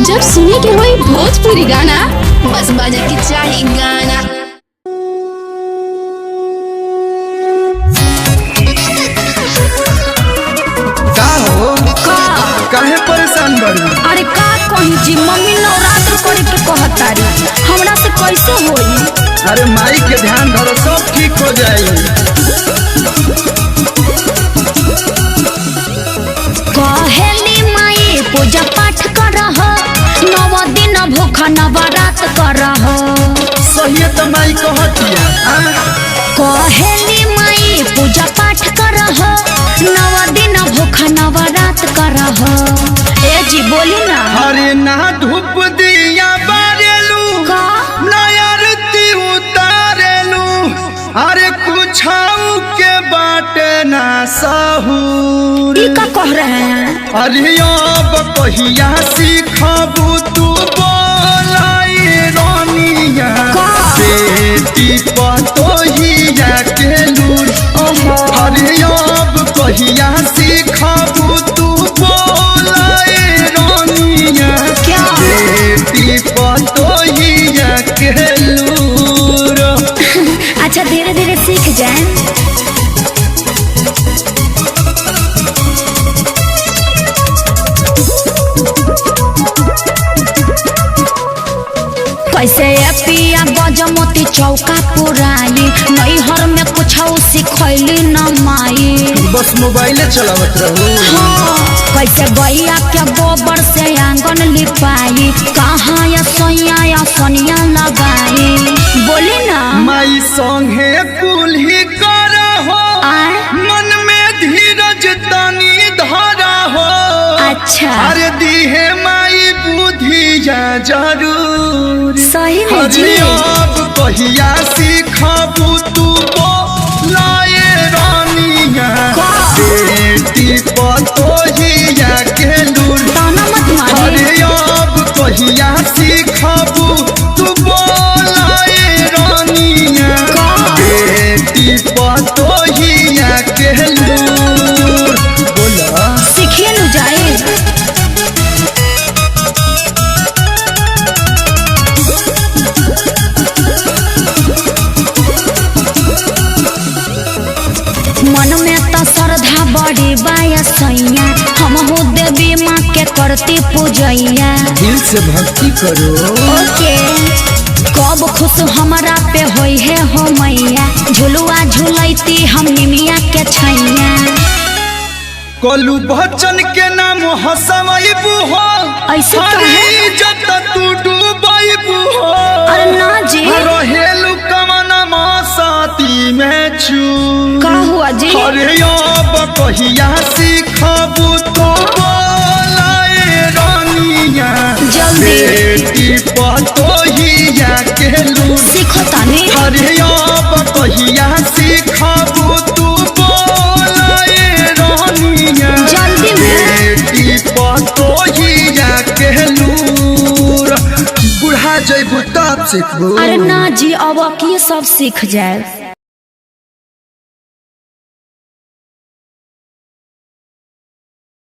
जब सुने के होई भोजपुरी गाना बस बजे के चाही गाना। का हो काहे परेशान बड़ी? अरे का कही जी, मम्मी नवरात्र करे के कहतारी, हमरा से कैसे होई? अरे माई के ध्यान धरो, सब ठीक हो जाई। कहेली माई पूजा पाठ करह, 9 दिन भूखा नवरात करह। सही तो माई कहतिया। कहेली माई पूजा पाठ करह, 9 दिन भूखा नवरात करह। ए जी बोली ना। अरे ना धूप दिया बारेलू, का ना आरती उतारेलू, अरे कुछ के बाटे ना सहूर। ई का कह रहे हैं? अरे अब कहिया सीखबू तू बोलाई रानिया, बेटी पतोहिया के लूर। अरे अब कहिया सीखबू तू बोलाई रानिया, क्या? बेटी पतोहिया के लूर। अच्छा धीरे धीरे सीख जाए। कैसे पिया गजमती चौका पुराई, नैहर में कुछ सिखैली न माई। बस मोबाइले चलावत रहू। हाँ, कैसे गैया के गोबर से आंगन लिपाई, कहाँ या सोनिया लगाई। बोली ना। माई संगे कुल्ही करा हो, आए? मन में धीरज तनी धरा हो। अच्छा अरे दीहे माई बुद्धिया जरूर। सही में जी। अरे अब कहिया सीखबू तू बोलाए रानिया, बेटी पतोहिया के लूर। ताना मत मारी। अरे अब कहिया सीखबू तू बोलाए रानिया, बेटी पतोहिया के लूर। बोला सीखिए न जाए। मन में तो श्रद्धा बड़ी बाया सैया, हम हो देवी माँ के करती पूजैया। दिल से भक्ति करो। ओके कब खुश हमरा पे होई है हो मैया, झुलुआ झुलैती हम निमिया के छैया। कलू बच्चन के नाम हसवैबू हो, ऐसे काहे? इज्जत तू डूबैबू हो। अरे ना जी। रहेलू कमन साथी में छू। का हुआ जी? अरे अब कहिया सीखबू तू बोलाए रानिया, जल्दी। बेटी पतोहिया के लूर। सीखो तानी। अरे अब कहिया सीखबू तू बोलाए रानिया, जल्दी में। बेटी पतोहिया के लूर। बुढ़ा जैबू तब सीखबू। अरे ना जी, अब ये सब सीख जाए।